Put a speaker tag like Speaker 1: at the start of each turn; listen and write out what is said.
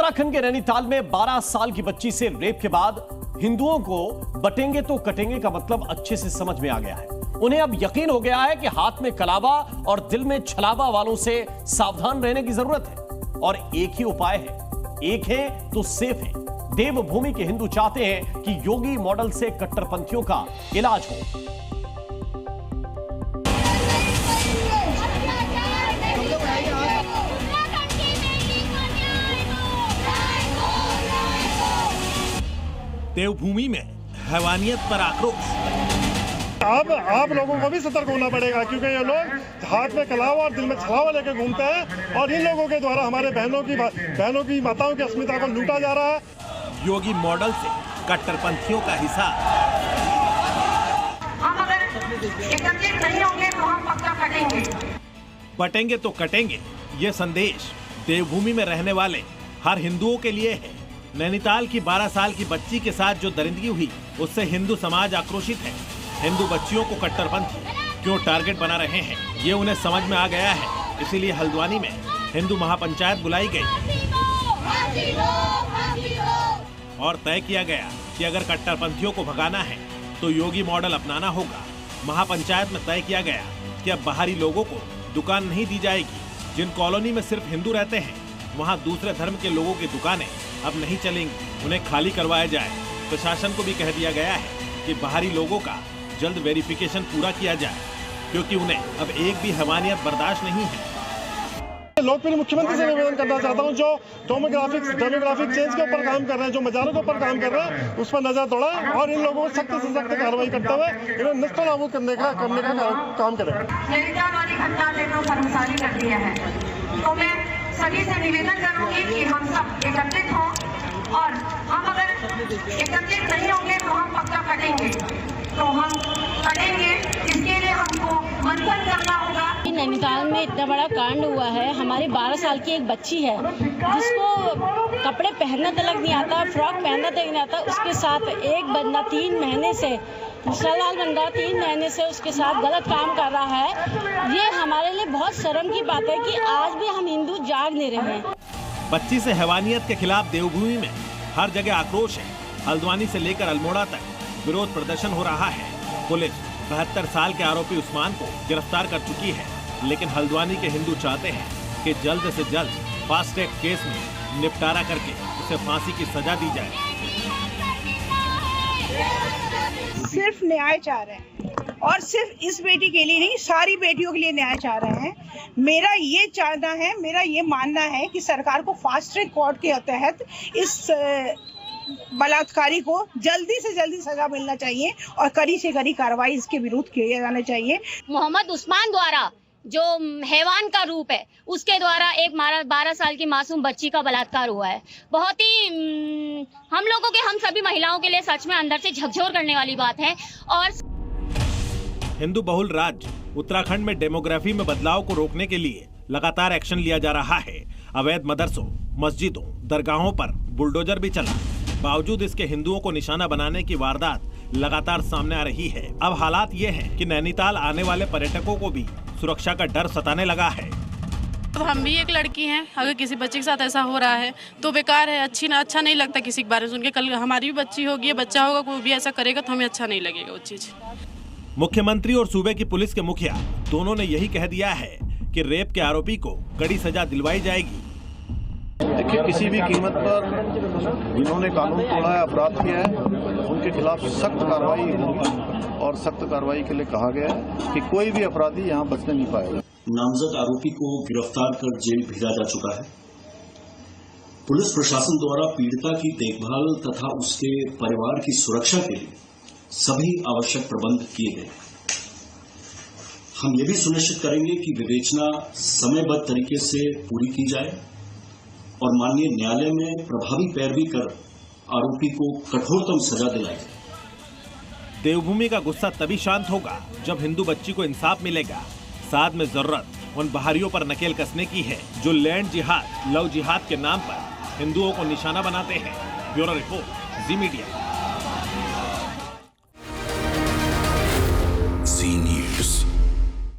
Speaker 1: उत्तराखंड के नैनीताल में 12 साल की बच्ची से रेप के बाद हिंदुओं को बटेंगे तो कटेंगे का मतलब अच्छे से समझ में आ गया है। उन्हें अब यकीन हो गया है कि हाथ में कलावा और दिल में छलावा वालों से सावधान रहने की जरूरत है और एक ही उपाय है, एक है तो सेफ है। देवभूमि के हिंदू चाहते हैं कि योगी मॉडल से कट्टरपंथियों का इलाज हो।
Speaker 2: देवभूमि में हैवानियत पर आक्रोश।
Speaker 3: अब आप लोगों को भी सतर्क होना पड़ेगा, क्योंकि ये लोग हाथ में कलावा और दिल में छलावा लेकर घूमते हैं और इन लोगों के द्वारा हमारे बहनों की माताओं की अस्मिता को लूटा जा रहा है।
Speaker 2: योगी मॉडल से कट्टरपंथियों का हिसाब।
Speaker 4: हम अगर एकत्रित नहीं होंगे तो हम पक्का कटेंगे।
Speaker 2: बटेंगे तो कटेंगे, ये संदेश देवभूमि में रहने वाले हर हिंदुओं के लिए है। नैनीताल की 12 साल की बच्ची के साथ जो दरिंदगी हुई, उससे हिंदू समाज आक्रोशित है। हिंदू बच्चियों को कट्टरपंथी क्यों टारगेट बना रहे हैं, ये उन्हें समझ में आ गया है। इसीलिए हल्द्वानी में हिंदू महापंचायत बुलाई गई और तय किया गया कि अगर कट्टरपंथियों को भगाना है तो योगी मॉडल अपनाना होगा। महापंचायत में तय किया गया कि अब बाहरी लोगों को दुकान नहीं दी जाएगी। जिन कॉलोनी में सिर्फ हिंदू रहते हैं, वहाँ दूसरे धर्म के लोगों की दुकानें अब नहीं चलेंगी, उन्हें खाली करवाया जाए। प्रशासन को भी कह दिया गया है कि बाहरी लोगों का जल्द वेरिफिकेशन पूरा किया जाए, क्योंकि उन्हें अब एक भी हैवानियत बर्दाश्त नहीं है।
Speaker 3: लोकप्रिय मुख्यमंत्री से निवेदन करना चाहता हूं, जो डेमोग्राफिक चेंज के ऊपर काम कर रहे हैं, जो मजारों के ऊपर काम कर रहे हैं, उस पर नजर दौड़ाएं और इन लोगों को सख्त से सख्त कार्रवाई करते हुए इन्हें नेस्तनाबूद करने का काम करें।
Speaker 4: नैनीताल वाली घटना ने तो शर्मसारी कर दिया है, तो मैं सभी से निवेदन करूंगी कि हम सब एकत्रित हों और हम अगर एकत्रित नहीं होंगे तो हम पक्का कटेंगे, तो हम कटेंगे। इसके लिए हमको मंथन करना होगा।
Speaker 5: नैनीताल में इतना बड़ा कांड हुआ है। हमारी 12 साल की एक बच्ची है जिसको कपड़े पहनना तक नहीं आता, फ्रॉक पहनना तक नहीं आता। उसके साथ एक बंदा 3 महीने से, सलाल बंदा 3 महीने से उसके साथ गलत काम कर रहा है। ये हमारे लिए बहुत शर्म की बात है कि आज भी हम हिंदू जाग नहीं रहे हैं।
Speaker 2: बच्ची से हैवानियत के खिलाफ देवभूमि में हर जगह आक्रोश है। हल्द्वानी से लेकर अल्मोड़ा तक विरोध प्रदर्शन हो रहा है। पुलिस 72 साल के आरोपी उस्मान को गिरफ्तार कर चुकी है, लेकिन हल्द्वानी के हिंदू चाहते हैं कि जल्द से जल्द फास्ट ट्रैक केस में निपटारा करके उसे फांसी की सजा दी जाए।
Speaker 6: सिर्फ न्याय चाह रहे हैं और सिर्फ इस बेटी के लिए नहीं, सारी बेटियों के लिए न्याय चाह रहे हैं। मेरा ये चाहना है, मेरा ये मानना है कि सरकार को फास्ट ट्रैक कोर्ट के तहत इस बलात्कारी को जल्दी से जल्दी सजा मिलना चाहिए और कड़ी से कड़ी कार्रवाई इसके विरुद्ध किए जाने चाहिए।
Speaker 7: मोहम्मद उस्मान द्वारा जो हैवान का रूप है, उसके द्वारा एक 12 साल की मासूम बच्ची का बलात्कार हुआ है। बहुत ही हम लोगों के, हम सभी महिलाओं के लिए सच में अंदर से झकझोर करने वाली बात है। और
Speaker 2: हिंदू बहुल राज्य उत्तराखंड में डेमोग्राफी में बदलाव को रोकने के लिए लगातार एक्शन लिया जा रहा है। अवैध मदरसों, मस्जिदों, दरगाहों पर बुलडोजर भी चला। बावजूद इसके हिंदुओं को निशाना बनाने की वारदात लगातार सामने आ रही है। अब हालात ये हैं कि नैनीताल आने वाले पर्यटकों को भी सुरक्षा का डर सताने लगा है।
Speaker 8: अब हम भी एक लड़की हैं, अगर किसी बच्चे के साथ ऐसा हो रहा है तो बेकार है, अच्छा नहीं लगता किसी के बारे में सुन के। कल हमारी भी बच्ची होगी, बच्चा होगा, कोई भी ऐसा करेगा तो हमें अच्छा नहीं लगेगा वो चीज।
Speaker 2: मुख्यमंत्री और सूबे की पुलिस के मुखिया दोनों ने यही कह दिया है कि रेप के आरोपी को कड़ी सजा दिलवाई जाएगी।
Speaker 9: देखिए, किसी भी कीमत पर जिन्होंने कानून तोड़ा है, अपराध किया है, उनके खिलाफ सख्त कार्रवाई होगी और सख्त कार्रवाई के लिए कहा गया है कि कोई भी अपराधी यहाँ बचने नहीं पाएगा।
Speaker 10: नामजद आरोपी को गिरफ्तार कर जेल भेजा जा चुका है। पुलिस प्रशासन द्वारा पीड़िता की देखभाल तथा उसके परिवार की सुरक्षा के लिए सभी आवश्यक प्रबंध किए गए। हम ये भी सुनिश्चित करेंगे कि विवेचना समयबद्ध तरीके से पूरी की जाए और माननीय न्यायालय में प्रभावी पैरवी कर आरोपी को कठोरतम सजा दिलाई जाए।
Speaker 2: देवभूमि का गुस्सा तभी शांत होगा जब हिंदू बच्ची को इंसाफ मिलेगा। साथ में जरूरत उन बहारियों पर नकेल कसने की है जो लैंड जिहाद, लव जिहाद के नाम पर हिंदुओं को निशाना बनाते हैं। ब्यूरो रिपोर्ट, जी मीडिया।